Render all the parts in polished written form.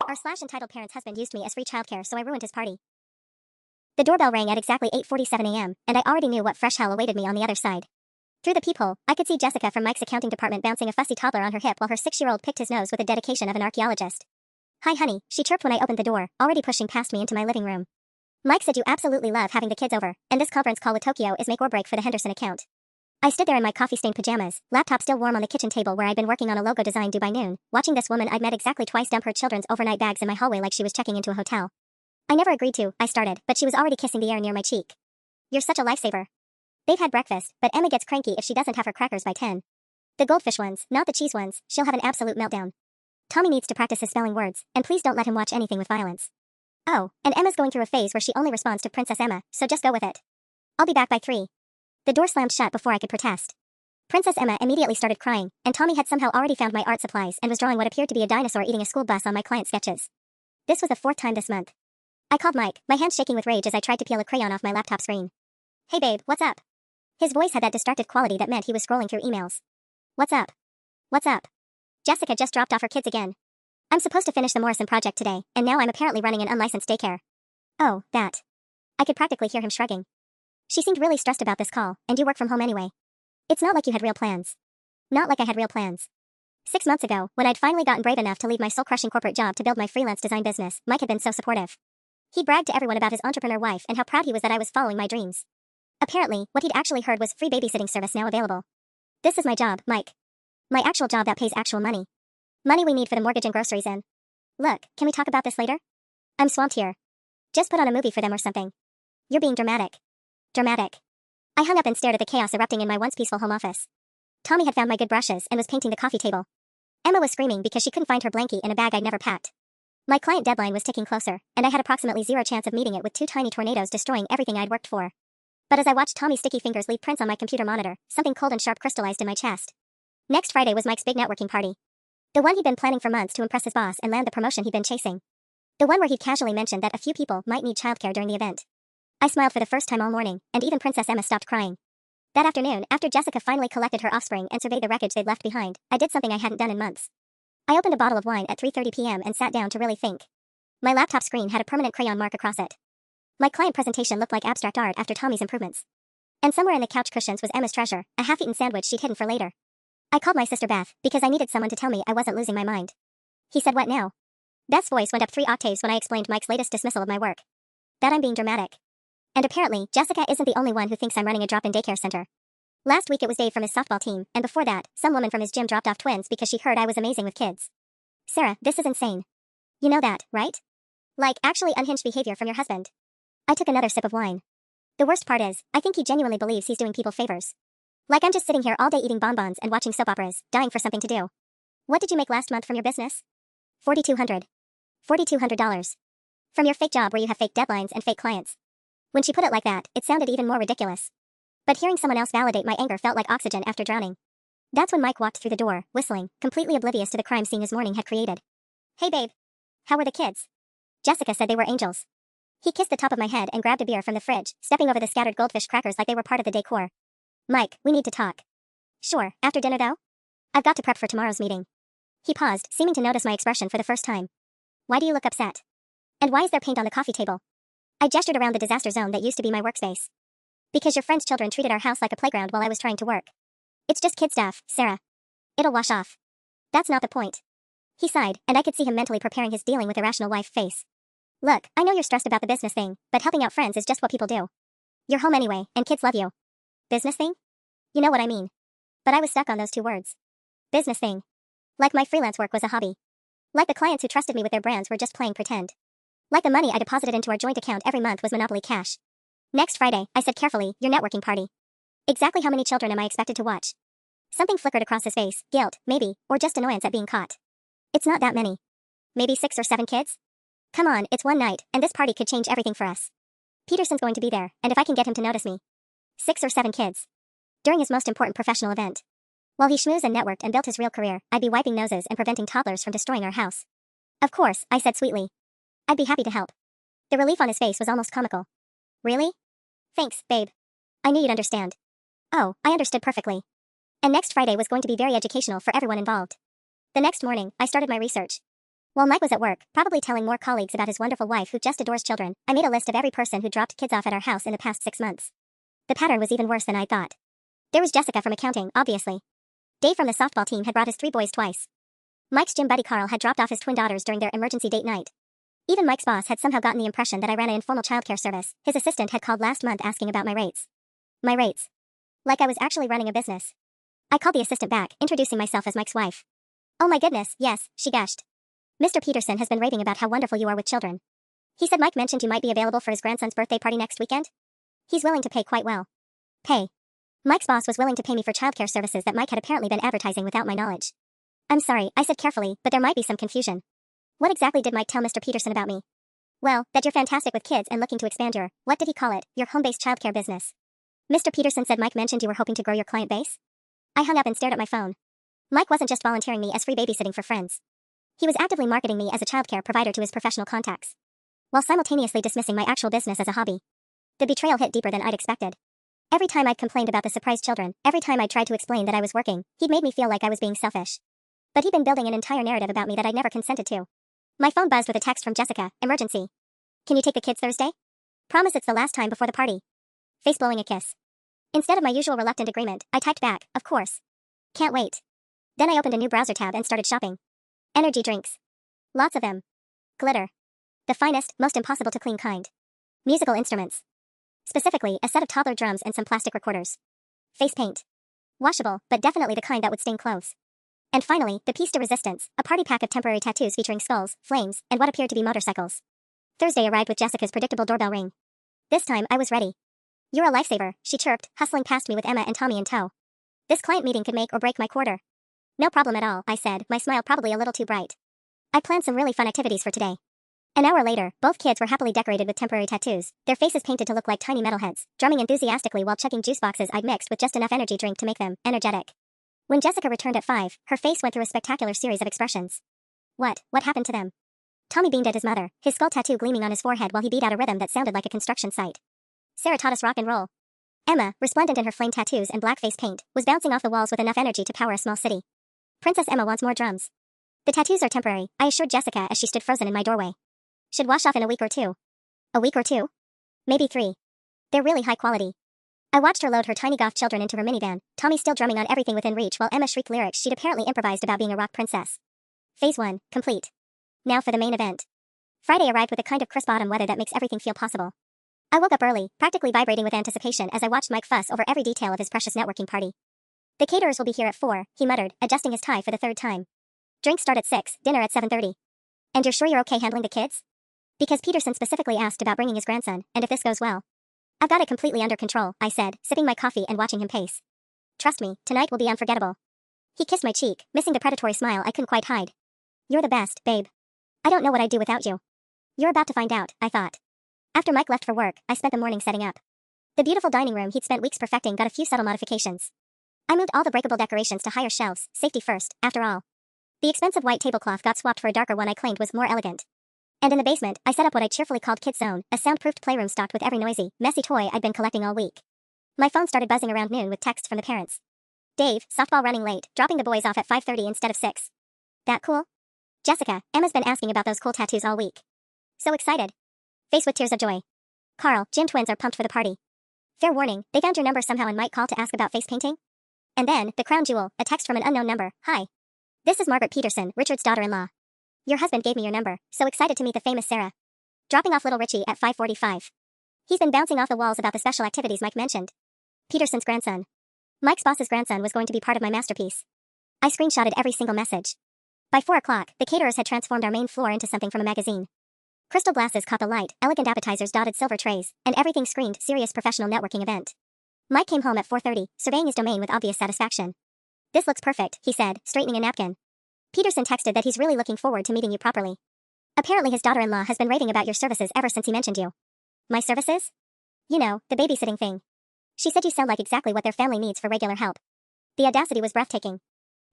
entitled parents' husband used me as free childcare, so I ruined his party. The doorbell rang at exactly 8:47 a.m., and I already knew what fresh hell awaited me on the other side. Through the peephole, I could see Jessica from Mike's accounting department bouncing a fussy toddler on her hip while her 6-year-old picked his nose with the dedication of an archaeologist. "Hi, honey," she chirped when I opened the door, already pushing past me into my living room. "Mike said you absolutely love having the kids over, and this conference call with Tokyo is make or break for the Henderson account." I stood there in my coffee-stained pajamas, laptop still warm on the kitchen table where I'd been working on a logo design due by noon, watching this woman I'd met exactly twice dump her children's overnight bags in my hallway like she was checking into a hotel. "I never agreed to," I started, but she was already kissing the air near my cheek. "You're such a lifesaver." They've had breakfast, but Emma gets cranky if she doesn't have her crackers by 10. The goldfish ones, not the cheese ones, she'll have an absolute meltdown. "Tommy needs to practice his spelling words, and please don't let him watch anything with violence." "Oh, and Emma's going through a phase where she only responds to Princess Emma, so just go with it. I'll be back by 3. The door slammed shut before I could protest. Princess Emma immediately started crying, and Tommy had somehow already found my art supplies and was drawing what appeared to be a dinosaur eating a school bus on my client's sketches. This was the 4th time this month. I called Mike, my hands shaking with rage as I tried to peel a crayon off my laptop screen. "Hey babe, what's up?" His voice had that distracted quality that meant he was scrolling through emails. "What's up? What's up?" "Jessica just dropped off her kids again. I'm supposed to finish the Morrison project today, and now I'm apparently running an unlicensed daycare." "Oh, that." I could practically hear him shrugging. "She seemed really stressed about this call, and you work from home anyway. It's not like you had real plans." Not like I had real plans. 6 months ago, when I'd finally gotten brave enough to leave my soul-crushing corporate job to build my freelance design business, Mike had been so supportive. He bragged to everyone about his entrepreneur wife and how proud he was that I was following my dreams. Apparently, what he'd actually heard was free babysitting service now available. "This is my job, Mike. My actual job that pays actual money. Money we need for the mortgage and groceries in. Look, can we talk about this later? I'm swamped here. Just put on a movie for them or something. You're being dramatic." Dramatic. I hung up and stared at the chaos erupting in my once peaceful home office. Tommy had found my good brushes and was painting the coffee table. Emma was screaming because she couldn't find her blankie in a bag I'd never packed. My client deadline was ticking closer, and I had approximately 0 chance of meeting it with 2 tiny tornadoes destroying everything I'd worked for. But as I watched Tommy's sticky fingers leave prints on my computer monitor, something cold and sharp crystallized in my chest. Next Friday was Mike's big networking party. The one he'd been planning for months to impress his boss and land the promotion he'd been chasing. The one where he'd casually mentioned that a few people might need childcare during the event. I smiled for the first time all morning, and even Princess Emma stopped crying. That afternoon, after Jessica finally collected her offspring and surveyed the wreckage they'd left behind, I did something I hadn't done in months. I opened a bottle of wine at 3:30 p.m. and sat down to really think. My laptop screen had a permanent crayon mark across it. My client presentation looked like abstract art after Tommy's improvements. And somewhere in the couch cushions was Emma's treasure, a half-eaten sandwich she'd hidden for later. I called my sister Beth, because I needed someone to tell me I wasn't losing my mind. He said, "What now?" Beth's voice went up 3 octaves when I explained Mike's latest dismissal of my work. That I'm being dramatic. And apparently, Jessica isn't the only one who thinks I'm running a drop-in daycare center. Last week it was Dave from his softball team, and before that, some woman from his gym dropped off twins because she heard I was amazing with kids. "Sarah, this is insane. You know that, right? Like, actually unhinged behavior from your husband." I took another sip of wine. The worst part is, I think he genuinely believes he's doing people favors. Like I'm just sitting here all day eating bonbons and watching soap operas, dying for something to do. "What did you make last month from your business?" $4,200. From your fake job where you have fake deadlines and fake clients." When she put it like that, it sounded even more ridiculous. But hearing someone else validate my anger felt like oxygen after drowning. That's when Mike walked through the door, whistling, completely oblivious to the crime scene his morning had created. "Hey babe. How were the kids?" Jessica said they were angels. He kissed the top of my head and grabbed a beer from the fridge, stepping over the scattered goldfish crackers like they were part of the decor. "Mike, we need to talk." "Sure, after dinner though? I've got to prep for tomorrow's meeting." He paused, seeming to notice my expression for the first time. "Why do you look upset? And why is there paint on the coffee table?" I gestured around the disaster zone that used to be my workspace. "Because your friend's children treated our house like a playground while I was trying to work. It's just kid stuff, Sarah. It'll wash off." "That's not the point." He sighed, and I could see him mentally preparing his dealing with irrational wife face. "Look, I know you're stressed about the business thing, but helping out friends is just what people do. You're home anyway, and kids love you." "Business thing?" "You know what I mean." But I was stuck on those 2 words. Business thing. Like my freelance work was a hobby. Like the clients who trusted me with their brands were just playing pretend. Like the money I deposited into our joint account every month was Monopoly cash. "Next Friday," I said carefully, "your networking party. Exactly how many children am I expected to watch?" Something flickered across his face, guilt, maybe, or just annoyance at being caught. "It's not that many. Maybe 6 or 7 kids? Come on, it's one night, and this party could change everything for us. Peterson's going to be there, and if I can get him to notice me. 6 or 7 kids. During his most important professional event. While he schmoozed and networked and built his real career, I'd be wiping noses and preventing toddlers from destroying our house." "Of course," I said sweetly. "I'd be happy to help." The relief on his face was almost comical. "Really? Thanks, babe. I knew you'd understand." Oh, I understood perfectly. And next Friday was going to be very educational for everyone involved. The next morning, I started my research. While Mike was at work, probably telling more colleagues about his wonderful wife who just adores children, I made a list of every person who dropped kids off at our house in the past 6 months. The pattern was even worse than I thought. There was Jessica from accounting, obviously. Dave from the softball team had brought his 3 boys twice. Mike's gym buddy Carl had dropped off his twin daughters during their emergency date night. Even Mike's boss had somehow gotten the impression that I ran an informal childcare service. His assistant had called last month asking about my rates. My rates. Like I was actually running a business. I called the assistant back, introducing myself as Mike's wife. Oh my goodness, yes, she gushed. Mr. Peterson has been raving about how wonderful you are with children. He said Mike mentioned you might be available for his grandson's birthday party next weekend? He's willing to pay quite well. Pay. Mike's boss was willing to pay me for childcare services that Mike had apparently been advertising without my knowledge. I'm sorry, I said carefully, but there might be some confusion. What exactly did Mike tell Mr. Peterson about me? Well, that you're fantastic with kids and looking to expand your, what did he call it, your home-based childcare business. Mr. Peterson said Mike mentioned you were hoping to grow your client base? I hung up and stared at my phone. Mike wasn't just volunteering me as free babysitting for friends. He was actively marketing me as a childcare provider to his professional contacts, while simultaneously dismissing my actual business as a hobby. The betrayal hit deeper than I'd expected. Every time I'd complained about the surprised children, every time I'd tried to explain that I was working, he'd made me feel like I was being selfish. But he'd been building an entire narrative about me that I'd never consented to. My phone buzzed with a text from Jessica, emergency. Can you take the kids Thursday? Promise it's the last time before the party. Face blowing a kiss. Instead of my usual reluctant agreement, I typed back, of course. Can't wait. Then I opened a new browser tab and started shopping. Energy drinks. Lots of them. Glitter. The finest, most impossible to clean kind. Musical instruments. Specifically, a set of toddler drums and some plastic recorders. Face paint. Washable, but definitely the kind that would stain clothes. And finally, the piece de resistance, a party pack of temporary tattoos featuring skulls, flames, and what appeared to be motorcycles. Thursday arrived with Jessica's predictable doorbell ring. This time, I was ready. You're a lifesaver, she chirped, hustling past me with Emma and Tommy in tow. This client meeting could make or break my quarter. No problem at all, I said, my smile probably a little too bright. I planned some really fun activities for today. An hour later, both kids were happily decorated with temporary tattoos, their faces painted to look like tiny metalheads, drumming enthusiastically while chugging juice boxes I'd mixed with just enough energy drink to make them energetic. When Jessica returned at 5, her face went through a spectacular series of expressions. What happened to them? Tommy beamed at his mother, his skull tattoo gleaming on his forehead while he beat out a rhythm that sounded like a construction site. Sarah taught us rock and roll. Emma, resplendent in her flame tattoos and blackface paint, was bouncing off the walls with enough energy to power a small city. Princess Emma wants more drums. The tattoos are temporary, I assured Jessica as she stood frozen in my doorway. Should wash off in a week or 2. A week or 2? Maybe 3. They're really high quality. I watched her load her tiny goth children into her minivan, Tommy still drumming on everything within reach while Emma shrieked lyrics she'd apparently improvised about being a rock princess. Phase 1, complete. Now for the main event. Friday arrived with a kind of crisp autumn weather that makes everything feel possible. I woke up early, practically vibrating with anticipation as I watched Mike fuss over every detail of his precious networking party. The caterers will be here at 4, he muttered, adjusting his tie for the 3rd time. Drinks start at 6, dinner at 7:30. And you're sure you're okay handling the kids? Because Peterson specifically asked about bringing his grandson, and if this goes well. I've got it completely under control, I said, sipping my coffee and watching him pace. Trust me, tonight will be unforgettable. He kissed my cheek, missing the predatory smile I couldn't quite hide. You're the best, babe. I don't know what I'd do without you. You're about to find out, I thought. After Mike left for work, I spent the morning setting up. The beautiful dining room he'd spent weeks perfecting got a few subtle modifications. I moved all the breakable decorations to higher shelves, safety first, after all. The expensive white tablecloth got swapped for a darker one I claimed was more elegant. And in the basement, I set up what I cheerfully called Kids Zone, a soundproofed playroom stocked with every noisy, messy toy I'd been collecting all week. My phone started buzzing around noon with texts from the parents. Dave, softball running late, dropping the boys off at 5:30 instead of 6. That cool? Jessica, Emma's been asking about those cool tattoos all week. So excited. Face with tears of joy. Carl, Jim twins are pumped for the party. Fair warning, they found your number somehow and might call to ask about face painting. And then, the crown jewel, a text from an unknown number. Hi. This is Margaret Peterson, Richard's daughter-in-law. Your husband gave me your number, so excited to meet the famous Sarah. Dropping off little Richie at 5:45. He's been bouncing off the walls about the special activities Mike mentioned. Peterson's grandson. Mike's boss's grandson was going to be part of my masterpiece. I screenshotted every single message. By 4 o'clock, the caterers had transformed our main floor into something from a magazine. Crystal glasses caught the light, elegant appetizers dotted silver trays, and everything screamed serious professional networking event. Mike came home at 4:30, surveying his domain with obvious satisfaction. This looks perfect, he said, straightening a napkin. Peterson texted that he's really looking forward to meeting you properly. Apparently his daughter-in-law has been raving about your services ever since he mentioned you. My services? You know, the babysitting thing. She said you sound like exactly what their family needs for regular help. The audacity was breathtaking.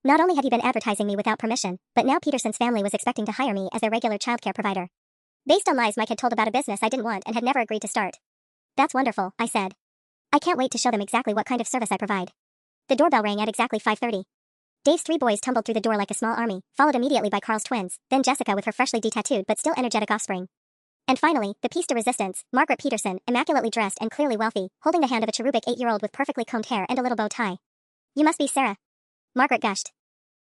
Not only had you been advertising me without permission, but now Peterson's family was expecting to hire me as their regular childcare provider. Based on lies Mike had told about a business I didn't want and had never agreed to start. That's wonderful, I said. I can't wait to show them exactly what kind of service I provide. The doorbell rang at exactly 5:30. Dave's three boys tumbled through the door like a small army, followed immediately by Carl's twins, then Jessica with her freshly detattooed but still energetic offspring. And finally, the piece de resistance, Margaret Peterson, immaculately dressed and clearly wealthy, holding the hand of a cherubic 8-year-old with perfectly combed hair and a little bow tie. You must be Sarah. Margaret gushed.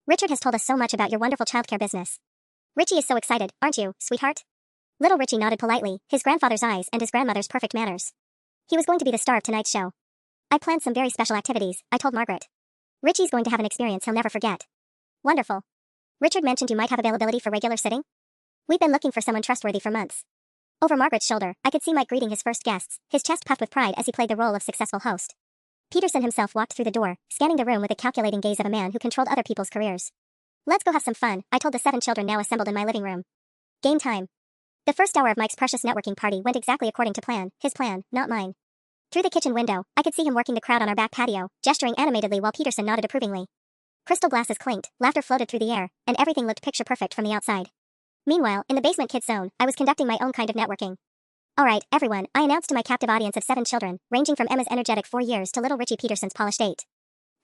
Richard has told us so much about your wonderful childcare business. Richie is so excited, aren't you, sweetheart? Little Richie nodded politely, his grandfather's eyes and his grandmother's perfect manners. He was going to be the star of tonight's show. I planned some very special activities, I told Margaret. Richie's going to have an experience he'll never forget. Wonderful. Richard mentioned you might have availability for regular sitting? We've been looking for someone trustworthy for months. Over Margaret's shoulder, I could see Mike greeting his first guests, his chest puffed with pride as he played the role of successful host. Peterson himself walked through the door, scanning the room with the calculating gaze of a man who controlled other people's careers. Let's go have some fun, I told the 7 children now assembled in my living room. Game time. The first hour of Mike's precious networking party went exactly according to plan, his plan, not mine. Through the kitchen window, I could see him working the crowd on our back patio, gesturing animatedly while Peterson nodded approvingly. Crystal glasses clinked, laughter floated through the air, and everything looked picture perfect from the outside. Meanwhile, in the basement kids zone, I was conducting my own kind of networking. Alright, everyone, I announced to my captive audience of 7 children, ranging from Emma's energetic 4 years to little Richie Peterson's polished 8.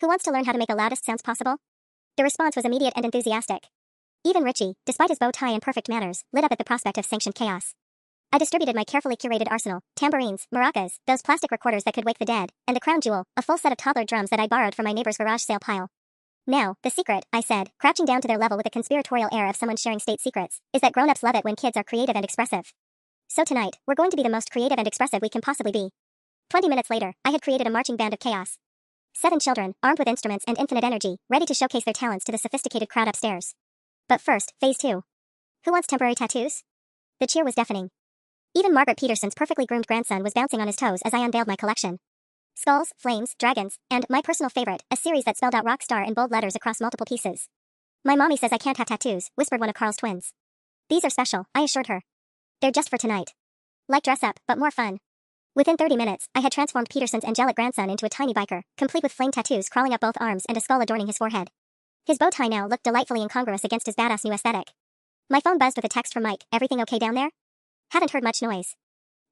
Who wants to learn how to make the loudest sounds possible? The response was immediate and enthusiastic. Even Richie, despite his bow tie and perfect manners, lit up at the prospect of sanctioned chaos. I distributed my carefully curated arsenal, tambourines, maracas, those plastic recorders that could wake the dead, and the crown jewel, a full set of toddler drums that I borrowed from my neighbor's garage sale pile. Now, the secret, I said, crouching down to their level with a conspiratorial air of someone sharing state secrets, is that grown-ups love it when kids are creative and expressive. So tonight, we're going to be the most creative and expressive we can possibly be. 20 minutes later, I had created a marching band of chaos. 7 children, armed with instruments and infinite energy, ready to showcase their talents to the sophisticated crowd upstairs. But first, phase 2. Who wants temporary tattoos? The cheer was deafening. Even Margaret Peterson's perfectly groomed grandson was bouncing on his toes as I unveiled my collection. Skulls, flames, dragons, and, my personal favorite, a series that spelled out rock star in bold letters across multiple pieces. My mommy says I can't have tattoos, whispered one of Carl's twins. These are special, I assured her. They're just for tonight. Like dress up, but more fun. Within 30 minutes, I had transformed Peterson's angelic grandson into a tiny biker, complete with flame tattoos crawling up both arms and a skull adorning his forehead. His bow tie now looked delightfully incongruous against his badass new aesthetic. My phone buzzed with a text from Mike, everything okay down there? Haven't heard much noise.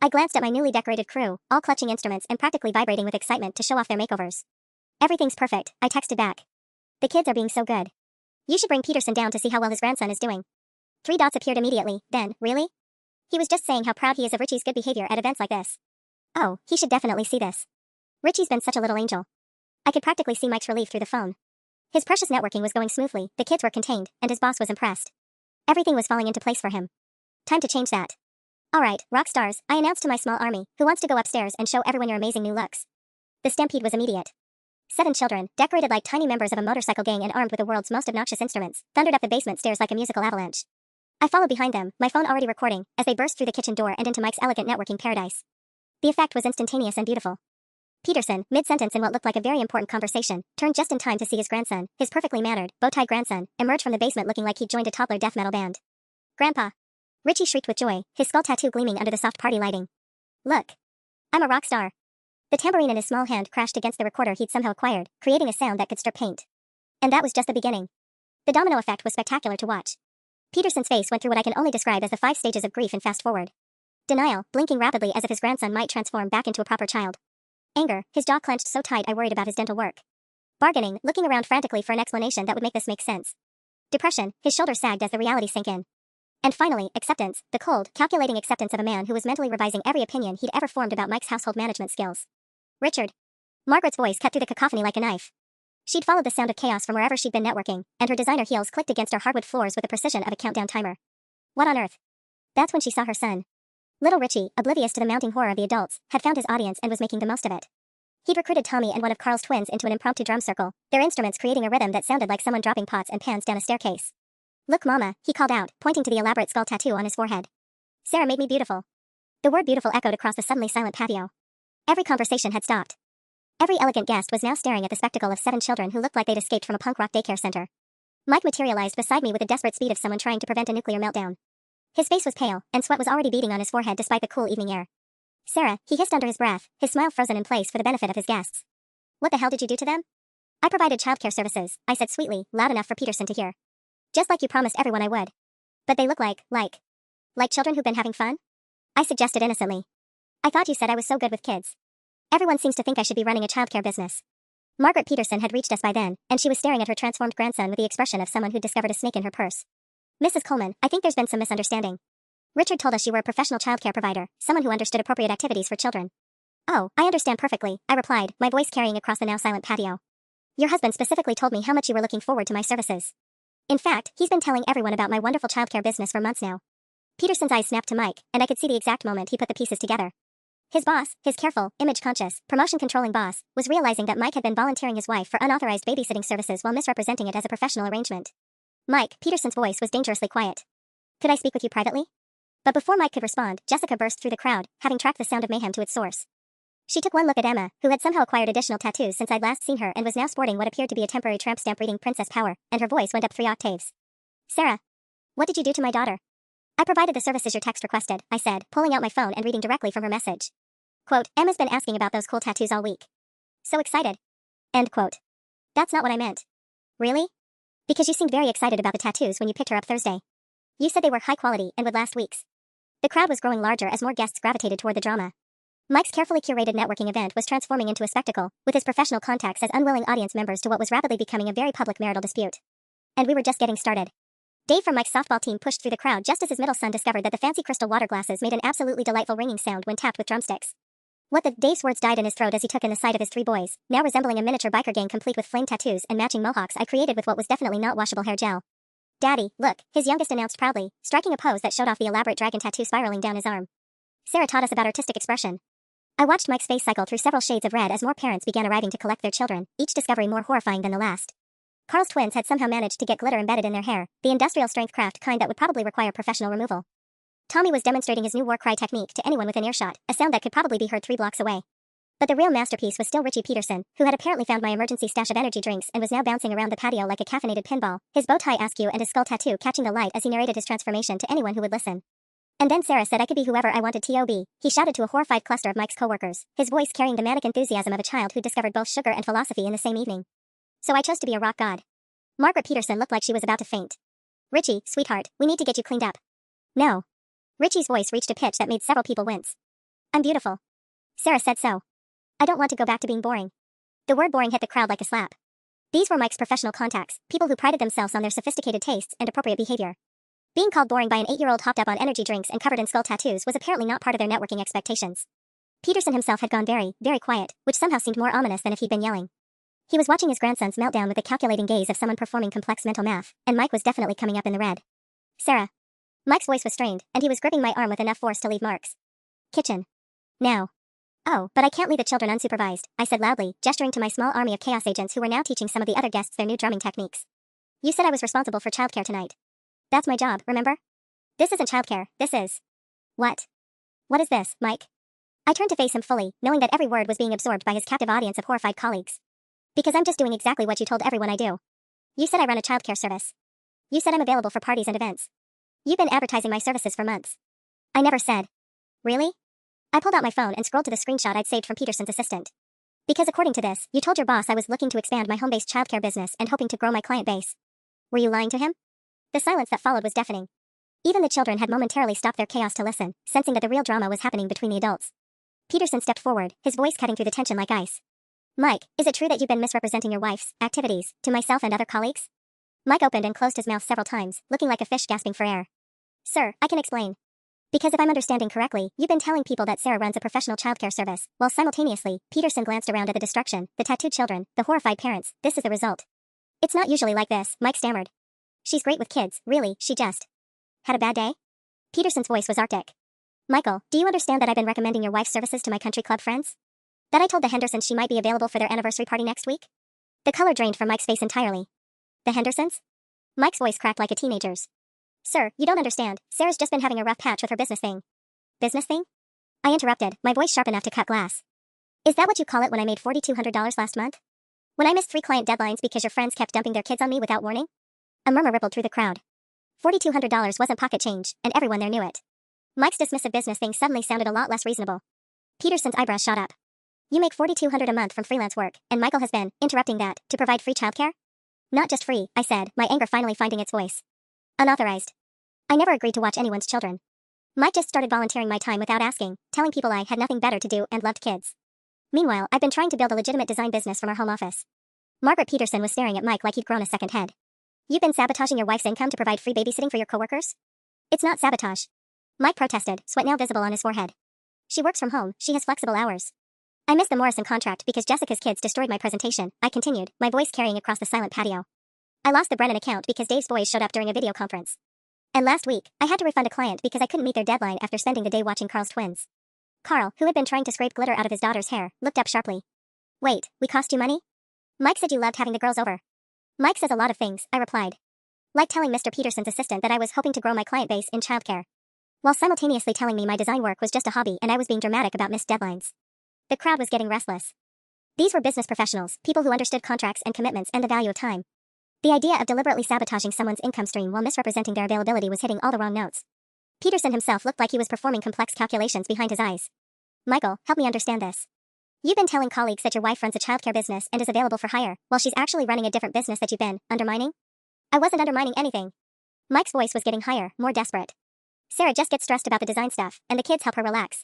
I glanced at my newly decorated crew, all clutching instruments and practically vibrating with excitement to show off their makeovers. Everything's perfect, I texted back. The kids are being so good. You should bring Peterson down to see how well his grandson is doing. 3 dots appeared immediately, then, really? He was just saying how proud he is of Richie's good behavior at events like this. Oh, he should definitely see this. Richie's been such a little angel. I could practically see Mike's relief through the phone. His precious networking was going smoothly, the kids were contained, and his boss was impressed. Everything was falling into place for him. Time to change that. Alright, rock stars, I announced to my small army, who wants to go upstairs and show everyone your amazing new looks. The stampede was immediate. 7 children, decorated like tiny members of a motorcycle gang and armed with the world's most obnoxious instruments, thundered up the basement stairs like a musical avalanche. I followed behind them, my phone already recording, as they burst through the kitchen door and into Mike's elegant networking paradise. The effect was instantaneous and beautiful. Peterson, mid-sentence in what looked like a very important conversation, turned just in time to see his grandson, his perfectly mannered, bow-tied grandson, emerge from the basement looking like he'd joined a toddler death metal band. Grandpa! Richie shrieked with joy, his skull tattoo gleaming under the soft party lighting. Look! I'm a rock star. The tambourine in his small hand crashed against the recorder he'd somehow acquired, creating a sound that could strip paint. And that was just the beginning. The domino effect was spectacular to watch. Peterson's face went through what I can only describe as the 5 stages of grief and fast forward. Denial, blinking rapidly as if his grandson might transform back into a proper child. Anger, his jaw clenched so tight I worried about his dental work. Bargaining, looking around frantically for an explanation that would make this make sense. Depression, his shoulders sagged as the reality sank in. And finally, acceptance, the cold, calculating acceptance of a man who was mentally revising every opinion he'd ever formed about Mike's household management skills. Richard. Margaret's voice cut through the cacophony like a knife. She'd followed the sound of chaos from wherever she'd been networking, and her designer heels clicked against our hardwood floors with the precision of a countdown timer. What on earth? That's when she saw her son. Little Richie, oblivious to the mounting horror of the adults, had found his audience and was making the most of it. He'd recruited Tommy and one of Carl's twins into an impromptu drum circle, their instruments creating a rhythm that sounded like someone dropping pots and pans down a staircase. Look, Mama, he called out, pointing to the elaborate skull tattoo on his forehead. Sarah made me beautiful. The word beautiful echoed across the suddenly silent patio. Every conversation had stopped. Every elegant guest was now staring at the spectacle of 7 children who looked like they'd escaped from a punk rock daycare center. Mike materialized beside me with the desperate speed of someone trying to prevent a nuclear meltdown. His face was pale, and sweat was already beading on his forehead despite the cool evening air. Sarah, he hissed under his breath, his smile frozen in place for the benefit of his guests. What the hell did you do to them? I provided childcare services, I said sweetly, loud enough for Peterson to hear. Just like you promised everyone I would. But they look like children who've been having fun? I suggested innocently. I thought you said I was so good with kids. Everyone seems to think I should be running a childcare business. Margaret Peterson had reached us by then, and she was staring at her transformed grandson with the expression of someone who'd discovered a snake in her purse. Mrs. Coleman, I think there's been some misunderstanding. Richard told us you were a professional childcare provider, someone who understood appropriate activities for children. Oh, I understand perfectly, I replied, my voice carrying across the now silent patio. Your husband specifically told me how much you were looking forward to my services. In fact, he's been telling everyone about my wonderful childcare business for months now. Peterson's eyes snapped to Mike, and I could see the exact moment he put the pieces together. His boss, his careful, image-conscious, promotion-controlling boss, was realizing that Mike had been volunteering his wife for unauthorized babysitting services while misrepresenting it as a professional arrangement. Mike, Peterson's voice was dangerously quiet. Could I speak with you privately? But before Mike could respond, Jessica burst through the crowd, having tracked the sound of mayhem to its source. She took one look at Emma, who had somehow acquired additional tattoos since I'd last seen her and was now sporting what appeared to be a temporary tramp stamp reading Princess Power, and her voice went up 3 octaves. Sarah, what did you do to my daughter? I provided the services your text requested, I said, pulling out my phone and reading directly from her message. Quote, Emma's been asking about those cool tattoos all week. So excited. End quote. That's not what I meant. Really? Because you seemed very excited about the tattoos when you picked her up Thursday. You said they were high quality and would last weeks. The crowd was growing larger as more guests gravitated toward the drama. Mike's carefully curated networking event was transforming into a spectacle, with his professional contacts as unwilling audience members to what was rapidly becoming a very public marital dispute. And we were just getting started. Dave from Mike's softball team pushed through the crowd just as his middle son discovered that the fancy crystal water glasses made an absolutely delightful ringing sound when tapped with drumsticks. What the Dave's words died in his throat as he took in the sight of his 3 boys, now resembling a miniature biker gang complete with flame tattoos and matching mohawks I created with what was definitely not washable hair gel. Daddy, look, his youngest announced proudly, striking a pose that showed off the elaborate dragon tattoo spiraling down his arm. Sarah taught us about artistic expression. I watched Mike's face cycle through several shades of red as more parents began arriving to collect their children, each discovery more horrifying than the last. Carl's twins had somehow managed to get glitter embedded in their hair, the industrial strength craft kind that would probably require professional removal. Tommy was demonstrating his new war cry technique to anyone within earshot, a sound that could probably be heard 3 blocks away. But the real masterpiece was still Richie Peterson, who had apparently found my emergency stash of energy drinks and was now bouncing around the patio like a caffeinated pinball, his bow tie askew and his skull tattoo catching the light as he narrated his transformation to anyone who would listen. And then Sarah said I could be whoever I wanted to be, he shouted to a horrified cluster of Mike's coworkers, his voice carrying the manic enthusiasm of a child who discovered both sugar and philosophy in the same evening. So I chose to be a rock god. Margaret Peterson looked like she was about to faint. Richie, sweetheart, we need to get you cleaned up. No. Richie's voice reached a pitch that made several people wince. I'm beautiful. Sarah said so. I don't want to go back to being boring. The word boring hit the crowd like a slap. These were Mike's professional contacts, people who prided themselves on their sophisticated tastes and appropriate behavior. Being called boring by an 8-year-old hopped up on energy drinks and covered in skull tattoos was apparently not part of their networking expectations. Peterson himself had gone very, very quiet, which somehow seemed more ominous than if he'd been yelling. He was watching his grandson's meltdown with the calculating gaze of someone performing complex mental math, and Mike was definitely coming up in the red. Sarah. Mike's voice was strained, and he was gripping my arm with enough force to leave marks. Kitchen. Now. Oh, but I can't leave the children unsupervised, I said loudly, gesturing to my small army of chaos agents who were now teaching some of the other guests their new drumming techniques. You said I was responsible for childcare tonight. That's my job, remember? This isn't childcare, this is... What? What is this, Mike? I turned to face him fully, knowing that every word was being absorbed by his captive audience of horrified colleagues. Because I'm just doing exactly what you told everyone I do. You said I run a childcare service. You said I'm available for parties and events. You've been advertising my services for months. I never said. Really? I pulled out my phone and scrolled to the screenshot I'd saved from Peterson's assistant. Because according to this, you told your boss I was looking to expand my home-based childcare business and hoping to grow my client base. Were you lying to him? The silence that followed was deafening. Even the children had momentarily stopped their chaos to listen, sensing that the real drama was happening between the adults. Peterson stepped forward, his voice cutting through the tension like ice. Mike, is it true that you've been misrepresenting your wife's activities to myself and other colleagues? Mike opened and closed his mouth several times, looking like a fish gasping for air. Sir, I can explain. Because if I'm understanding correctly, you've been telling people that Sarah runs a professional childcare service, while simultaneously, Peterson glanced around at the destruction, the tattooed children, the horrified parents. This is the result. It's not usually like this, Mike stammered. She's great with kids, really, she just... Had a bad day? Peterson's voice was arctic. Michael, do you understand that I've been recommending your wife's services to my country club friends? That I told the Hendersons she might be available for their anniversary party next week? The color drained from Mike's face entirely. The Hendersons? Mike's voice cracked like a teenager's. Sir, you don't understand. Sarah's just been having a rough patch with her business thing. Business thing? I interrupted, my voice sharp enough to cut glass. Is that what you call it when I made $4,200 last month? When I missed 3 client deadlines because your friends kept dumping their kids on me without warning? A murmur rippled through the crowd. $4,200 wasn't pocket change, and everyone there knew it. Mike's dismissive business thing suddenly sounded a lot less reasonable. Peterson's eyebrows shot up. You make $4,200 a month from freelance work, and Michael has been interrupting that to provide free childcare? Not just free, I said, my anger finally finding its voice. Unauthorized. I never agreed to watch anyone's children. Mike just started volunteering my time without asking, telling people I had nothing better to do and loved kids. Meanwhile, I've been trying to build a legitimate design business from our home office. Margaret Peterson was staring at Mike like he'd grown a second head. You've been sabotaging your wife's income to provide free babysitting for your coworkers? It's not sabotage. Mike protested, sweat now visible on his forehead. She works from home, she has flexible hours. I missed the Morrison contract because Jessica's kids destroyed my presentation, I continued, my voice carrying across the silent patio. I lost the Brennan account because Dave's boys showed up during a video conference. And last week, I had to refund a client because I couldn't meet their deadline after spending the day watching Carl's twins. Carl, who had been trying to scrape glitter out of his daughter's hair, looked up sharply. Wait, we cost you money? Mike said you loved having the girls over. Mike says a lot of things, I replied. Like telling Mr. Peterson's assistant that I was hoping to grow my client base in childcare, while simultaneously telling me my design work was just a hobby and I was being dramatic about missed deadlines. The crowd was getting restless. These were business professionals, people who understood contracts and commitments and the value of time. The idea of deliberately sabotaging someone's income stream while misrepresenting their availability was hitting all the wrong notes. Peterson himself looked like he was performing complex calculations behind his eyes. Michael, help me understand this. You've been telling colleagues that your wife runs a childcare business and is available for hire, while she's actually running a different business that you've been undermining? I wasn't undermining anything. Mike's voice was getting higher, more desperate. Sarah just gets stressed about the design stuff, and the kids help her relax.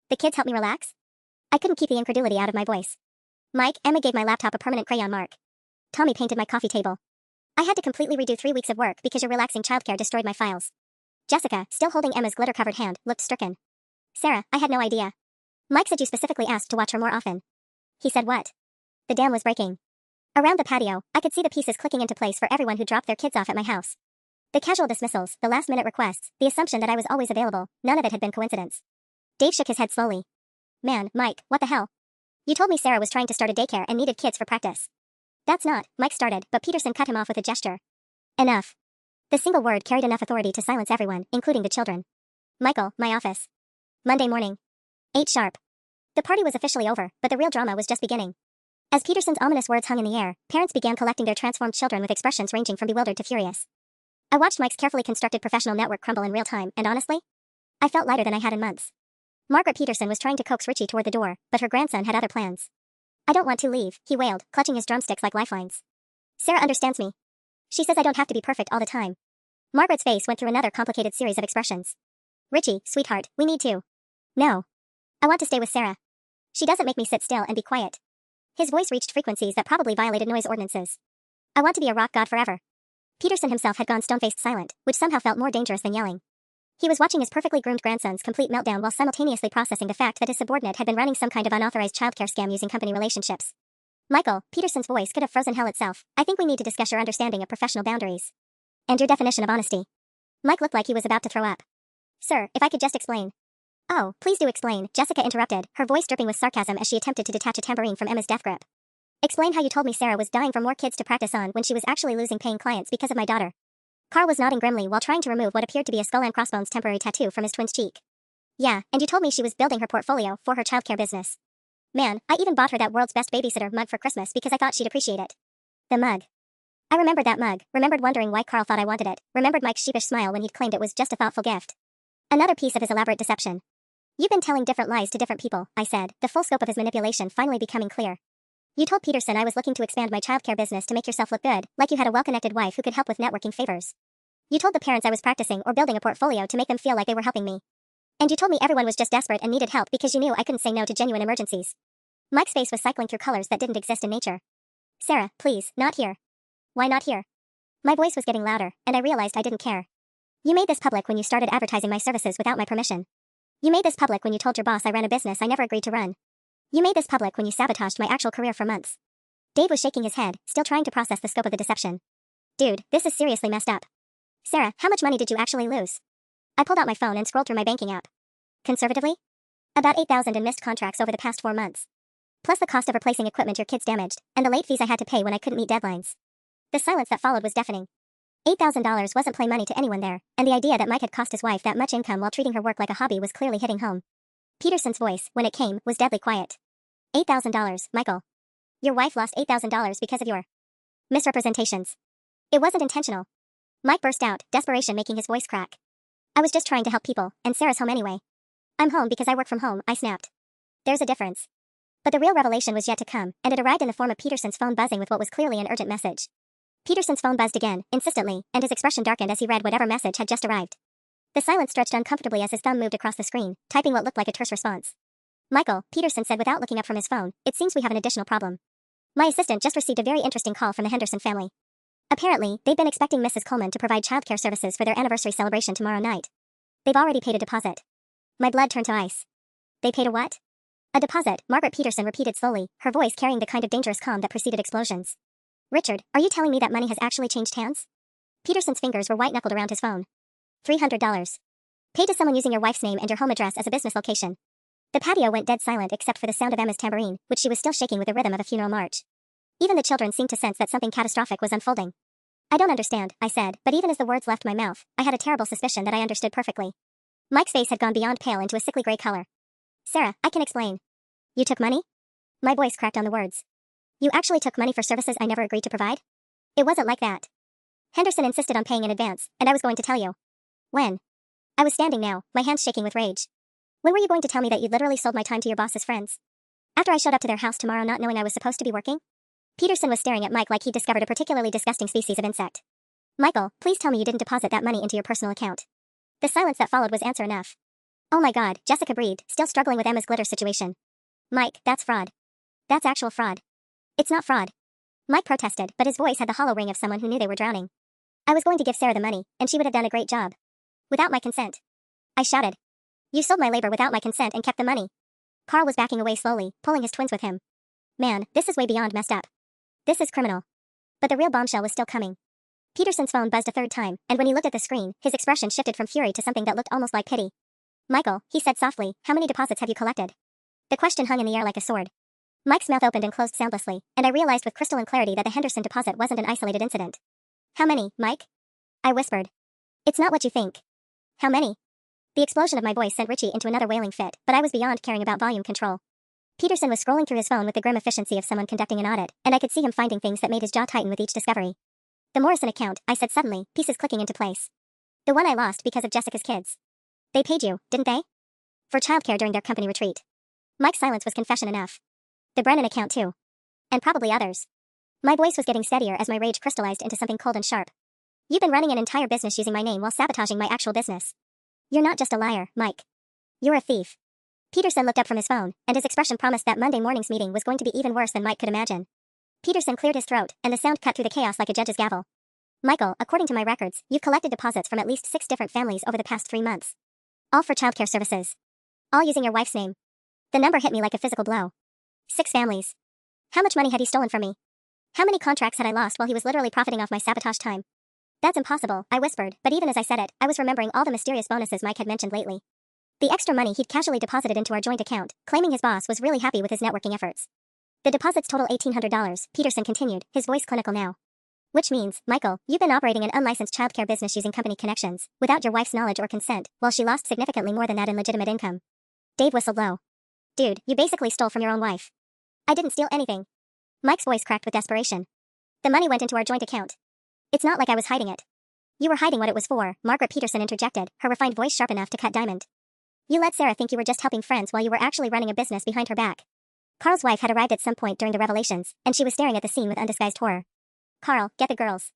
The kids help me relax? I couldn't keep the incredulity out of my voice. Mike, Emma gave my laptop a permanent crayon mark. Tommy painted my coffee table. I had to completely redo 3 weeks of work because your relaxing childcare destroyed my files. Jessica, still holding Emma's glitter-covered hand, looked stricken. Sarah, I had no idea. Mike said you specifically asked to watch her more often. He said what? The dam was breaking. Around the patio, I could see the pieces clicking into place for everyone who dropped their kids off at my house. The casual dismissals, the last-minute requests, the assumption that I was always available, none of it had been coincidence. Dave shook his head slowly. Man, Mike, what the hell? You told me Sarah was trying to start a daycare and needed kids for practice. That's not, Mike started, but Peterson cut him off with a gesture. Enough. The single word carried enough authority to silence everyone, including the children. Michael, my office. Monday morning. 8 sharp. The party was officially over, but the real drama was just beginning. As Peterson's ominous words hung in the air, parents began collecting their transformed children with expressions ranging from bewildered to furious. I watched Mike's carefully constructed professional network crumble in real time, and honestly, I felt lighter than I had in months. Margaret Peterson was trying to coax Richie toward the door, but her grandson had other plans. I don't want to leave, he wailed, clutching his drumsticks like lifelines. Sarah understands me. She says I don't have to be perfect all the time. Margaret's face went through another complicated series of expressions. Richie, sweetheart, we need to. No. I want to stay with Sarah. She doesn't make me sit still and be quiet. His voice reached frequencies that probably violated noise ordinances. I want to be a rock god forever. Peterson himself had gone stone-faced silent, which somehow felt more dangerous than yelling. He was watching his perfectly groomed grandson's complete meltdown while simultaneously processing the fact that his subordinate had been running some kind of unauthorized childcare scam using company relationships. Michael, Peterson's voice could have frozen hell itself. I think we need to discuss your understanding of professional boundaries. And your definition of honesty. Mike looked like he was about to throw up. Sir, if I could just explain. Oh, please do explain, Jessica interrupted, her voice dripping with sarcasm as she attempted to detach a tambourine from Emma's death grip. Explain how you told me Sarah was dying for more kids to practice on when she was actually losing paying clients because of my daughter. Carl was nodding grimly while trying to remove what appeared to be a skull and crossbones temporary tattoo from his twin's cheek. Yeah, and you told me she was building her portfolio for her childcare business. Man, I even bought her that world's best babysitter mug for Christmas because I thought she'd appreciate it. The mug. I remembered that mug, remembered wondering why Carl thought I wanted it, remembered Mike's sheepish smile when he'd claimed it was just a thoughtful gift. Another piece of his elaborate deception. You've been telling different lies to different people, I said, the full scope of his manipulation finally becoming clear. You told Peterson I was looking to expand my childcare business to make yourself look good, like you had a well-connected wife who could help with networking favors. You told the parents I was practicing or building a portfolio to make them feel like they were helping me. And you told me everyone was just desperate and needed help because you knew I couldn't say no to genuine emergencies. Mike's face was cycling through colors that didn't exist in nature. Sarah, please, not here. Why not here? My voice was getting louder, and I realized I didn't care. You made this public when you started advertising my services without my permission. You made this public when you told your boss I ran a business I never agreed to run. You made this public when you sabotaged my actual career for months. Dave was shaking his head, still trying to process the scope of the deception. Dude, this is seriously messed up. Sarah, how much money did you actually lose? I pulled out my phone and scrolled through my banking app. Conservatively? About $8,000 in missed contracts over the past 4 months. Plus the cost of replacing equipment your kids damaged, and the late fees I had to pay when I couldn't meet deadlines. The silence that followed was deafening. $8,000 wasn't play money to anyone there, and the idea that Mike had cost his wife that much income while treating her work like a hobby was clearly hitting home. Peterson's voice, when it came, was deadly quiet. $8,000, Michael. Your wife lost $8,000 because of your misrepresentations. It wasn't intentional. Mike burst out, desperation making his voice crack. I was just trying to help people, and Sarah's home anyway. I'm home because I work from home, I snapped. There's a difference. But the real revelation was yet to come, and it arrived in the form of Peterson's phone buzzing with what was clearly an urgent message. Peterson's phone buzzed again, insistently, and his expression darkened as he read whatever message had just arrived. The silence stretched uncomfortably as his thumb moved across the screen, typing what looked like a terse response. Michael, Peterson said without looking up from his phone, it seems we have an additional problem. My assistant just received a very interesting call from the Henderson family. Apparently, they've been expecting Mrs. Coleman to provide childcare services for their anniversary celebration tomorrow night. They've already paid a deposit. My blood turned to ice. They paid a what? A deposit, Margaret Peterson repeated slowly, her voice carrying the kind of dangerous calm that preceded explosions. Richard, are you telling me that money has actually changed hands? Peterson's fingers were white-knuckled around his phone. $300. Paid to someone using your wife's name and your home address as a business location. The patio went dead silent except for the sound of Emma's tambourine, which she was still shaking with the rhythm of a funeral march. Even the children seemed to sense that something catastrophic was unfolding. I don't understand, I said, but even as the words left my mouth, I had a terrible suspicion that I understood perfectly. Mike's face had gone beyond pale into a sickly gray color. Sarah, I can explain. You took money? My voice cracked on the words. You actually took money for services I never agreed to provide? It wasn't like that. Henderson insisted on paying in advance, and I was going to tell you. When? I was standing now, my hands shaking with rage. When were you going to tell me that you'd literally sold my time to your boss's friends? After I showed up to their house tomorrow not knowing I was supposed to be working? Peterson was staring at Mike like he'd discovered a particularly disgusting species of insect. Michael, please tell me you didn't deposit that money into your personal account. The silence that followed was answer enough. Oh my God, Jessica breathed, still struggling with Emma's glitter situation. Mike, that's fraud. That's actual fraud. It's not fraud. Mike protested, but his voice had the hollow ring of someone who knew they were drowning. I was going to give Sarah the money, and she would have done a great job. Without my consent. I shouted. You sold my labor without my consent and kept the money. Carl was backing away slowly, pulling his twins with him. Man, this is way beyond messed up. This is criminal. But the real bombshell was still coming. Peterson's phone buzzed a third time, and when he looked at the screen, his expression shifted from fury to something that looked almost like pity. Michael, he said softly, how many deposits have you collected? The question hung in the air like a sword. Mike's mouth opened and closed soundlessly, and I realized with crystalline clarity that the Henderson deposit wasn't an isolated incident. How many, Mike? I whispered. It's not what you think. How many? The explosion of my voice sent Richie into another wailing fit, but I was beyond caring about volume control. Peterson was scrolling through his phone with the grim efficiency of someone conducting an audit, and I could see him finding things that made his jaw tighten with each discovery. The Morrison account, I said suddenly, pieces clicking into place. The one I lost because of Jessica's kids. They paid you, didn't they? For childcare during their company retreat. Mike's silence was confession enough. The Brennan account too. And probably others. My voice was getting steadier as my rage crystallized into something cold and sharp. You've been running an entire business using my name while sabotaging my actual business. You're not just a liar, Mike. You're a thief. Peterson looked up from his phone, and his expression promised that Monday morning's meeting was going to be even worse than Mike could imagine. Peterson cleared his throat, and the sound cut through the chaos like a judge's gavel. Michael, according to my records, you've collected deposits from at least 6 different families over the past 3 months. All for childcare services. All using your wife's name. The number hit me like a physical blow. 6 families. How much money had he stolen from me? How many contracts had I lost while he was literally profiting off my sabotage time? That's impossible, I whispered, but even as I said it, I was remembering all the mysterious bonuses Mike had mentioned lately. The extra money he'd casually deposited into our joint account, claiming his boss was really happy with his networking efforts. The deposits total $1,800, Peterson continued, his voice clinical now. Which means, Michael, you've been operating an unlicensed childcare business using company connections, without your wife's knowledge or consent, while she lost significantly more than that in legitimate income. Dave whistled low. Dude, you basically stole from your own wife. I didn't steal anything. Mike's voice cracked with desperation. The money went into our joint account. It's not like I was hiding it. You were hiding what it was for, Margaret Peterson interjected, her refined voice sharp enough to cut diamond. You let Sarah think you were just helping friends while you were actually running a business behind her back. Carl's wife had arrived at some point during the revelations, and she was staring at the scene with undisguised horror. Carl, get the girls.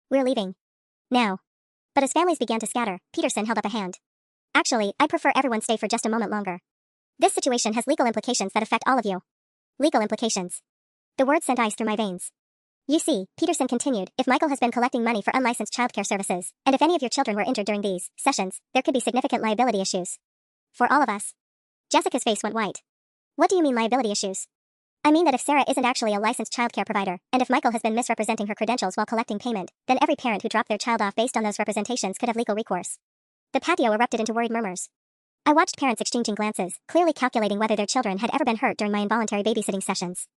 We're leaving. Now. But as families began to scatter, Peterson held up a hand. Actually, I'd prefer everyone stay for just a moment longer. This situation has legal implications that affect all of you. Legal implications. The words sent ice through my veins. You see, Peterson continued, if Michael has been collecting money for unlicensed childcare services, and if any of your children were injured during these sessions, there could be significant liability issues. For all of us. Jessica's face went white. What do you mean liability issues? I mean that if Sarah isn't actually a licensed childcare provider, and if Michael has been misrepresenting her credentials while collecting payment, then every parent who dropped their child off based on those representations could have legal recourse. The patio erupted into worried murmurs. I watched parents exchanging glances, clearly calculating whether their children had ever been hurt during my involuntary babysitting sessions.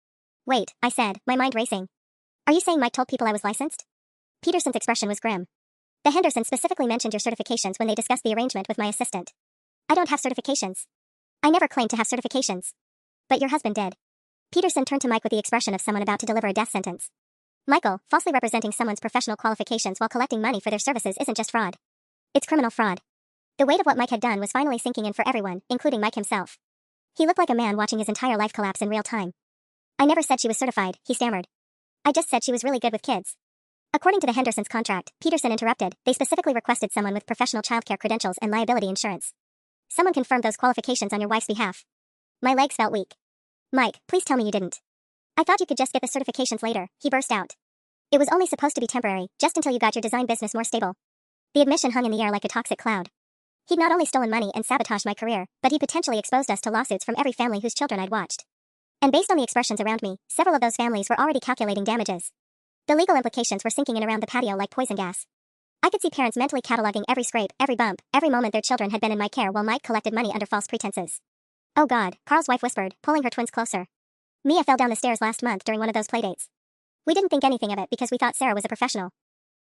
Wait, I said, my mind racing. Are you saying Mike told people I was licensed? Peterson's expression was grim. The Hendersons specifically mentioned your certifications when they discussed the arrangement with my assistant. I don't have certifications. I never claimed to have certifications. But your husband did. Peterson turned to Mike with the expression of someone about to deliver a death sentence. Michael, falsely representing someone's professional qualifications while collecting money for their services isn't just fraud. It's criminal fraud. The weight of what Mike had done was finally sinking in for everyone, including Mike himself. He looked like a man watching his entire life collapse in real time. I never said she was certified, he stammered. I just said she was really good with kids. According to the Hendersons' contract, Peterson interrupted, they specifically requested someone with professional childcare credentials and liability insurance. Someone confirmed those qualifications on your wife's behalf. My legs felt weak. Mike, please tell me you didn't. I thought you could just get the certifications later, he burst out. It was only supposed to be temporary, just until you got your design business more stable. The admission hung in the air like a toxic cloud. He'd not only stolen money and sabotaged my career, but he potentially exposed us to lawsuits from every family whose children I'd watched. And based on the expressions around me, several of those families were already calculating damages. The legal implications were sinking in around the patio like poison gas. I could see parents mentally cataloging every scrape, every bump, every moment their children had been in my care while Mike collected money under false pretenses. Oh God, Carl's wife whispered, pulling her twins closer. Mia fell down the stairs last month during one of those playdates. We didn't think anything of it because we thought Sarah was a professional.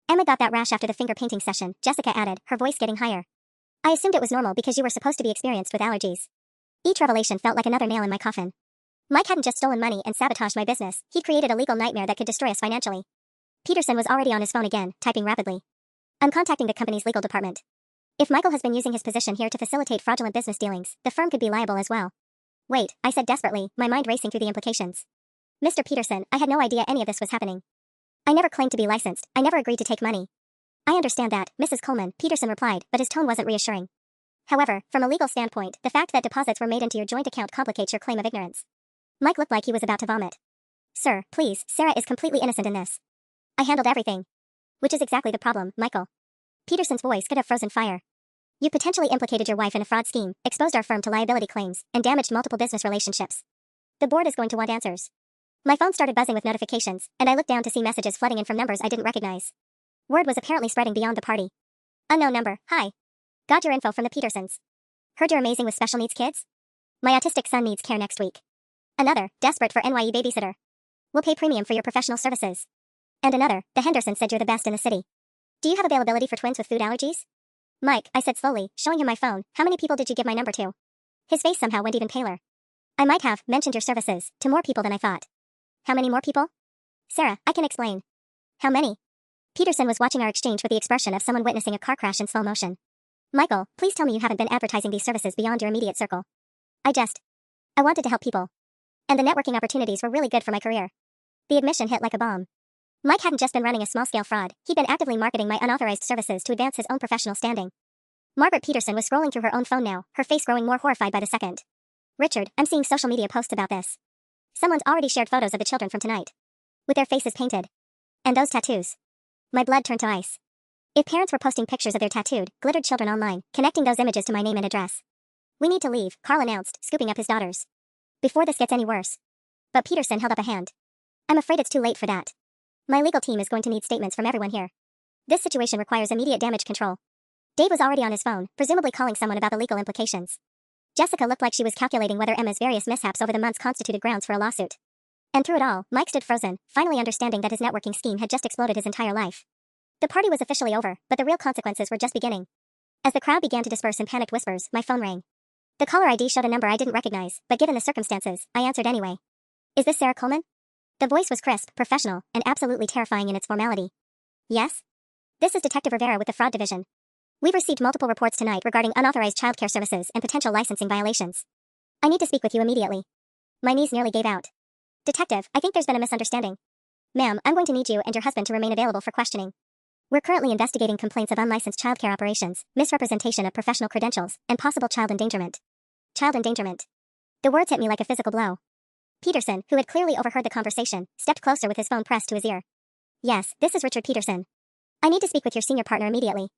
Emma got that rash after the finger painting session, Jessica added, her voice getting higher. I assumed it was normal because you were supposed to be experienced with allergies. Each revelation felt like another nail in my coffin. Mike hadn't just stolen money and sabotaged my business, he'd created a legal nightmare that could destroy us financially. Peterson was already on his phone again, typing rapidly. I'm contacting the company's legal department. If Michael has been using his position here to facilitate fraudulent business dealings, the firm could be liable as well. Wait, I said desperately, my mind racing through the implications. Mr. Peterson, I had no idea any of this was happening. I never claimed to be licensed, I never agreed to take money. I understand that, Mrs. Coleman, Peterson replied, but his tone wasn't reassuring. However, from a legal standpoint, the fact that deposits were made into your joint account complicates your claim of ignorance. Mike looked like he was about to vomit. Sir, please, Sarah is completely innocent in this. I handled everything. Which is exactly the problem, Michael. Peterson's voice could have frozen fire. You potentially implicated your wife in a fraud scheme, exposed our firm to liability claims, and damaged multiple business relationships. The board is going to want answers. My phone started buzzing with notifications, and I looked down to see messages flooding in from numbers I didn't recognize. Word was apparently spreading beyond the party. Unknown number, hi. Got your info from the Petersons. Heard you're amazing with special needs kids? My autistic son needs care next week. Another, desperate for NYE babysitter. We'll pay premium for your professional services. And another, the Hendersons said you're the best in the city. Do you have availability for twins with food allergies? Mike, I said slowly, showing him my phone, how many people did you give my number to? His face somehow went even paler. I might have mentioned your services to more people than I thought. How many more people? Sarah, I can explain. How many? Peterson was watching our exchange with the expression of someone witnessing a car crash in slow motion. Michael, please tell me you haven't been advertising these services beyond your immediate circle. I wanted to help people. And the networking opportunities were really good for my career. The admission hit like a bomb. Mike hadn't just been running a small-scale fraud, he'd been actively marketing my unauthorized services to advance his own professional standing. Margaret Peterson was scrolling through her own phone now, her face growing more horrified by the second. Richard, I'm seeing social media posts about this. Someone's already shared photos of the children from tonight. With their faces painted. And those tattoos. My blood turned to ice. If parents were posting pictures of their tattooed, glittered children online, connecting those images to my name and address. We need to leave, Carl announced, scooping up his daughters. Before this gets any worse. But Peterson held up a hand. I'm afraid it's too late for that. My legal team is going to need statements from everyone here. This situation requires immediate damage control. Dave was already on his phone, presumably calling someone about the legal implications. Jessica looked like she was calculating whether Emma's various mishaps over the months constituted grounds for a lawsuit. And through it all, Mike stood frozen, finally understanding that his networking scheme had just exploded his entire life. The party was officially over, but the real consequences were just beginning. As the crowd began to disperse in panicked whispers, my phone rang. The caller ID showed a number I didn't recognize, but given the circumstances, I answered anyway. Is this Sarah Coleman? The voice was crisp, professional, and absolutely terrifying in its formality. Yes? This is Detective Rivera with the Fraud Division. We've received multiple reports tonight regarding unauthorized childcare services and potential licensing violations. I need to speak with you immediately. My knees nearly gave out. Detective, I think there's been a misunderstanding. Ma'am, I'm going to need you and your husband to remain available for questioning. We're currently investigating complaints of unlicensed childcare operations, misrepresentation of professional credentials, and possible child endangerment. Child endangerment. The words hit me like a physical blow. Peterson, who had clearly overheard the conversation, stepped closer with his phone pressed to his ear. Yes, this is Richard Peterson. I need to speak with your senior partner immediately.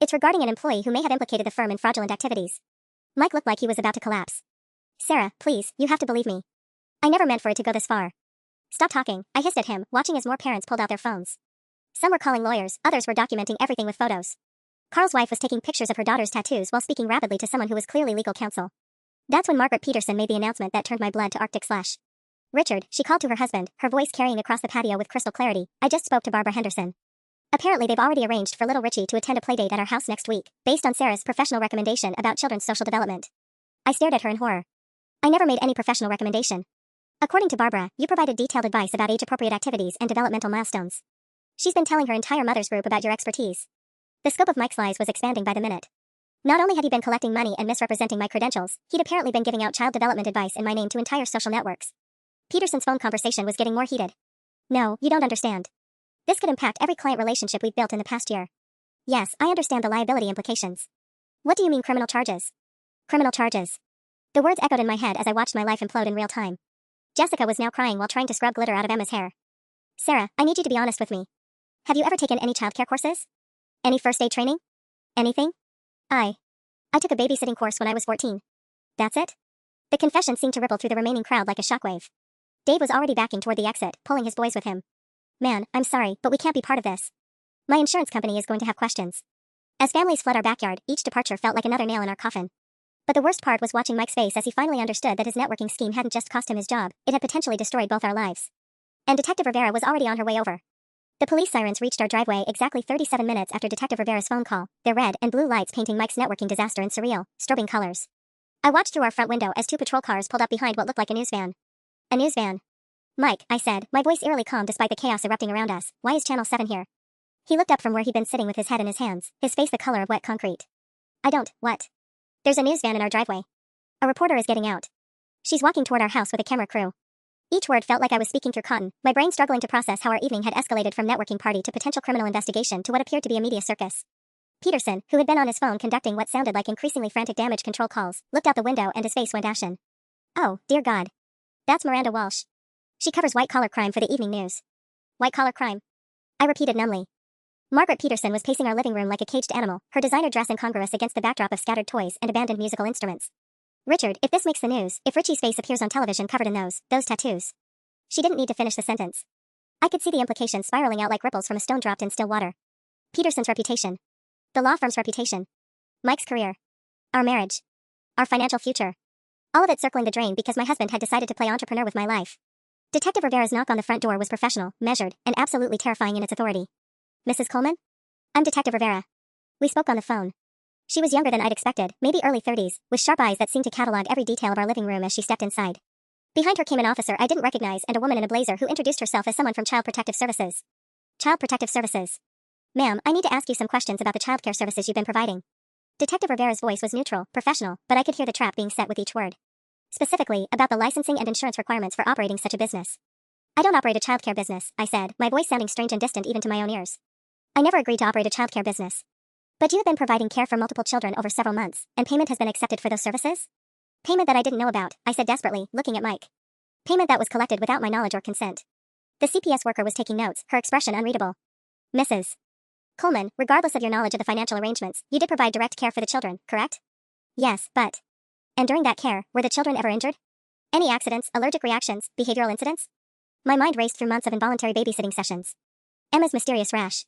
It's regarding an employee who may have implicated the firm in fraudulent activities. Mike looked like he was about to collapse. Sarah, please, you have to believe me. I never meant for it to go this far. Stop talking, I hissed at him, watching as more parents pulled out their phones. Some were calling lawyers, others were documenting everything with photos. Carl's wife was taking pictures of her daughter's tattoos while speaking rapidly to someone who was clearly legal counsel. That's when Margaret Peterson made the announcement that turned my blood to Arctic slush. Richard, she called to her husband, her voice carrying across the patio with crystal clarity. I just spoke to Barbara Henderson. Apparently they've already arranged for little Richie to attend a playdate at our house next week, based on Sarah's professional recommendation about children's social development. I stared at her in horror. I never made any professional recommendation. According to Barbara, you provided detailed advice about age-appropriate activities and developmental milestones. She's been telling her entire mother's group about your expertise. The scope of Mike's lies was expanding by the minute. Not only had he been collecting money and misrepresenting my credentials, he'd apparently been giving out child development advice in my name to entire social networks. Peterson's phone conversation was getting more heated. No, you don't understand. This could impact every client relationship we've built in the past year. Yes, I understand the liability implications. What do you mean criminal charges? Criminal charges. The words echoed in my head as I watched my life implode in real time. Jessica was now crying while trying to scrub glitter out of Emma's hair. Sarah, I need you to be honest with me. Have you ever taken any childcare courses? Any first aid training? Anything? I took a babysitting course when I was 14. That's it? The confession seemed to ripple through the remaining crowd like a shockwave. Dave was already backing toward the exit, pulling his boys with him. Man, I'm sorry, but we can't be part of this. My insurance company is going to have questions. As families fled our backyard, each departure felt like another nail in our coffin. But the worst part was watching Mike's face as he finally understood that his networking scheme hadn't just cost him his job, it had potentially destroyed both our lives. And Detective Rivera was already on her way over. The police sirens reached our driveway exactly 37 minutes after Detective Rivera's phone call, their red and blue lights painting Mike's networking disaster in surreal, strobing colors. I watched through our front window as 2 patrol cars pulled up behind what looked like a news van. A news van. Mike, I said, my voice eerily calm despite the chaos erupting around us, why is Channel 7 here? He looked up from where he'd been sitting with his head in his hands, his face the color of wet concrete. What? There's a news van in our driveway. A reporter is getting out. She's walking toward our house with a camera crew. Each word felt like I was speaking through cotton, my brain struggling to process how our evening had escalated from networking party to potential criminal investigation to what appeared to be a media circus. Peterson, who had been on his phone conducting what sounded like increasingly frantic damage control calls, looked out the window and his face went ashen. Oh, dear God. That's Miranda Walsh. She covers white-collar crime for the evening news. White-collar crime? I repeated numbly. Margaret Peterson was pacing our living room like a caged animal, her designer dress incongruous against the backdrop of scattered toys and abandoned musical instruments. Richard, if this makes the news, if Richie's face appears on television covered in those tattoos. She didn't need to finish the sentence. I could see the implications spiraling out like ripples from a stone dropped in still water. Peterson's reputation. The law firm's reputation. Mike's career. Our marriage. Our financial future. All of it circling the drain because my husband had decided to play entrepreneur with my life. Detective Rivera's knock on the front door was professional, measured, and absolutely terrifying in its authority. Mrs. Coleman? I'm Detective Rivera. We spoke on the phone. She was younger than I'd expected, maybe early 30s, with sharp eyes that seemed to catalog every detail of our living room as she stepped inside. Behind her came an officer I didn't recognize and a woman in a blazer who introduced herself as someone from Child Protective Services. Child Protective Services. Ma'am, I need to ask you some questions about the childcare services you've been providing. Detective Rivera's voice was neutral, professional, but I could hear the trap being set with each word. Specifically, about the licensing and insurance requirements for operating such a business. I don't operate a childcare business, I said, my voice sounding strange and distant even to my own ears. I never agreed to operate a childcare business. But you have been providing care for multiple children over several months, and payment has been accepted for those services? Payment that I didn't know about, I said desperately, looking at Mike. Payment that was collected without my knowledge or consent. The CPS worker was taking notes, her expression unreadable. Mrs. Coleman, regardless of your knowledge of the financial arrangements, you did provide direct care for the children, correct? Yes, but... And during that care, were the children ever injured? Any accidents, allergic reactions, behavioral incidents? My mind raced through months of involuntary babysitting sessions. Emma's mysterious rash.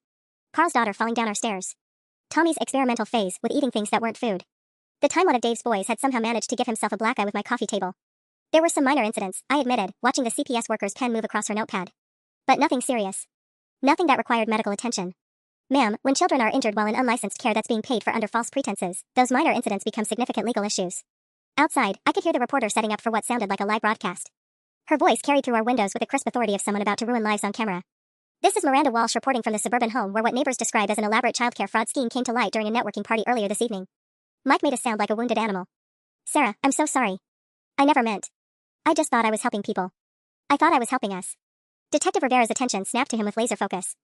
Carl's daughter falling down our stairs. Tommy's experimental phase with eating things that weren't food. The time one of Dave's boys had somehow managed to give himself a black eye with my coffee table. There were some minor incidents, I admitted, watching the CPS worker's pen move across her notepad. But nothing serious. Nothing that required medical attention. Ma'am, when children are injured while in unlicensed care that's being paid for under false pretenses, those minor incidents become significant legal issues. Outside, I could hear the reporter setting up for what sounded like a live broadcast. Her voice carried through our windows with the crisp authority of someone about to ruin lives on camera. This is Miranda Walsh reporting from the suburban home where what neighbors describe as an elaborate childcare fraud scheme came to light during a networking party earlier this evening. Mike made us sound like a wounded animal. Sarah, I'm so sorry. I never meant. I just thought I was helping people. I thought I was helping us. Detective Rivera's attention snapped to him with laser focus.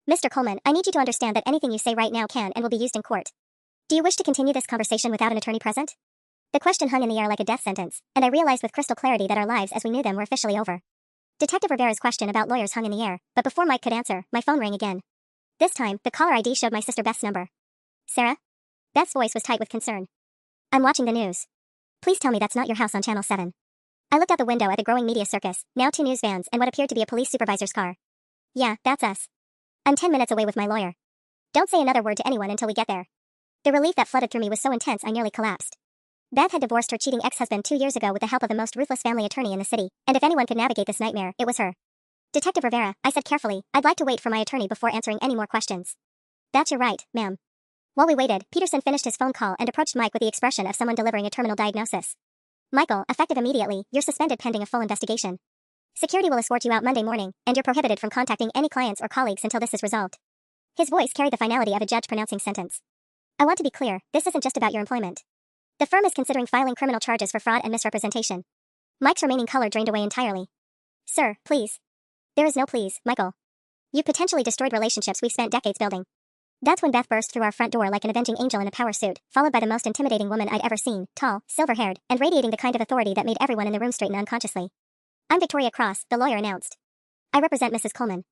Mr. Coleman, I need you to understand that anything you say right now can and will be used in court. Do you wish to continue this conversation without an attorney present? The question hung in the air like a death sentence, and I realized with crystal clarity that our lives as we knew them were officially over. Detective Rivera's question about lawyers hung in the air, but before Mike could answer, my phone rang again. This time, the caller ID showed my sister Beth's number. Sarah? Beth's voice was tight with concern. I'm watching the news. Please tell me that's not your house on Channel 7. I looked out the window at the growing media circus, now 2 news vans and what appeared to be a police supervisor's car. Yeah, that's us. I'm 10 minutes away with my lawyer. Don't say another word to anyone until we get there. The relief that flooded through me was so intense I nearly collapsed. Beth had divorced her cheating ex-husband 2 years ago with the help of the most ruthless family attorney in the city, and if anyone could navigate this nightmare, it was her. Detective Rivera, I said carefully, I'd like to wait for my attorney before answering any more questions. That's your right, ma'am. While we waited, Peterson finished his phone call and approached Mike with the expression of someone delivering a terminal diagnosis. Michael, effective immediately, you're suspended pending a full investigation. Security will escort you out Monday morning, and you're prohibited from contacting any clients or colleagues until this is resolved. His voice carried the finality of a judge pronouncing sentence. I want to be clear, this isn't just about your employment. The firm is considering filing criminal charges for fraud and misrepresentation. Mike's remaining color drained away entirely. Sir, please. There is no please, Michael. You've potentially destroyed relationships we've spent decades building. That's when Beth burst through our front door like an avenging angel in a power suit, followed by the most intimidating woman I'd ever seen, tall, silver-haired, and radiating the kind of authority that made everyone in the room straighten unconsciously. I'm Victoria Cross, the lawyer announced. I represent Mrs. Coleman.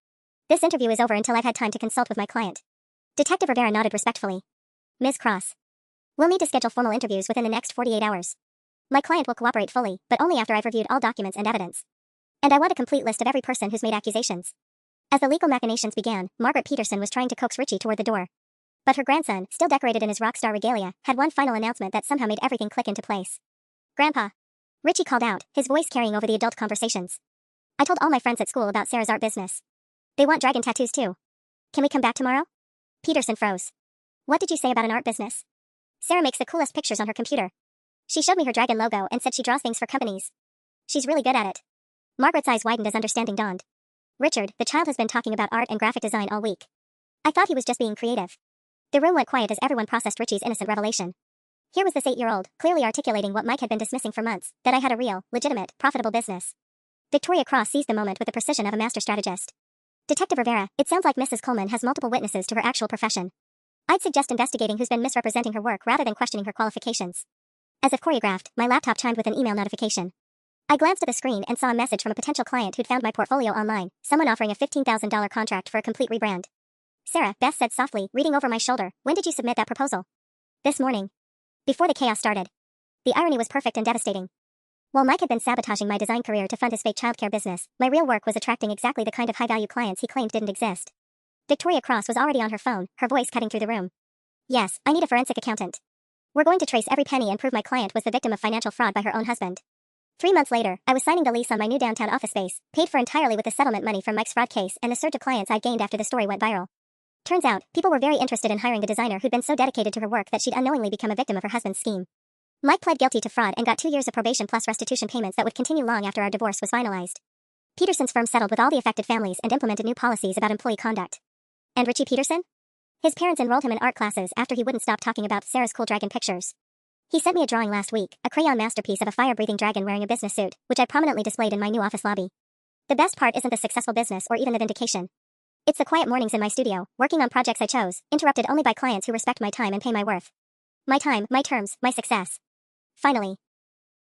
This interview is over until I've had time to consult with my client. Detective Rivera nodded respectfully. Ms. Cross. We'll need to schedule formal interviews within the next 48 hours. My client will cooperate fully, but only after I've reviewed all documents and evidence. And I want a complete list of every person who's made accusations. As the legal machinations began, Margaret Peterson was trying to coax Richie toward the door. But her grandson, still decorated in his rock star regalia, had one final announcement that somehow made everything click into place. Grandpa. Richie called out, his voice carrying over the adult conversations. I told all my friends at school about Sarah's art business. They want dragon tattoos too. Can we come back tomorrow? Peterson froze. What did you say about an art business? Sarah makes the coolest pictures on her computer. She showed me her dragon logo and said she draws things for companies. She's really good at it. Margaret's eyes widened as understanding dawned. Richard, the child has been talking about art and graphic design all week. I thought he was just being creative. The room went quiet as everyone processed Richie's innocent revelation. Here was this 8-year-old, clearly articulating what Mike had been dismissing for months, that I had a real, legitimate, profitable business. Victoria Cross seized the moment with the precision of a master strategist. Detective Rivera, it sounds like Mrs. Coleman has multiple witnesses to her actual profession. I'd suggest investigating who's been misrepresenting her work rather than questioning her qualifications. As if choreographed, my laptop chimed with an email notification. I glanced at the screen and saw a message from a potential client who'd found my portfolio online, someone offering a $15,000 contract for a complete rebrand. Sarah, Beth said softly, reading over my shoulder, when did you submit that proposal? This morning. Before the chaos started. The irony was perfect and devastating. While Mike had been sabotaging my design career to fund his fake childcare business, my real work was attracting exactly the kind of high-value clients he claimed didn't exist. Victoria Cross was already on her phone, her voice cutting through the room. Yes, I need a forensic accountant. We're going to trace every penny and prove my client was the victim of financial fraud by her own husband. 3 months later, I was signing the lease on my new downtown office space, paid for entirely with the settlement money from Mike's fraud case and the surge of clients I'd gained after the story went viral. Turns out, people were very interested in hiring the designer who'd been so dedicated to her work that she'd unknowingly become a victim of her husband's scheme. Mike pled guilty to fraud and got 2 years of probation plus restitution payments that would continue long after our divorce was finalized. Peterson's firm settled with all the affected families and implemented new policies about employee conduct. And Richie Peterson? His parents enrolled him in art classes after he wouldn't stop talking about Sarah's cool dragon pictures. He sent me a drawing last week, a crayon masterpiece of a fire-breathing dragon wearing a business suit, which I prominently displayed in my new office lobby. The best part isn't the successful business or even the vindication. It's the quiet mornings in my studio, working on projects I chose, interrupted only by clients who respect my time and pay my worth. My time, my terms, my success. Finally,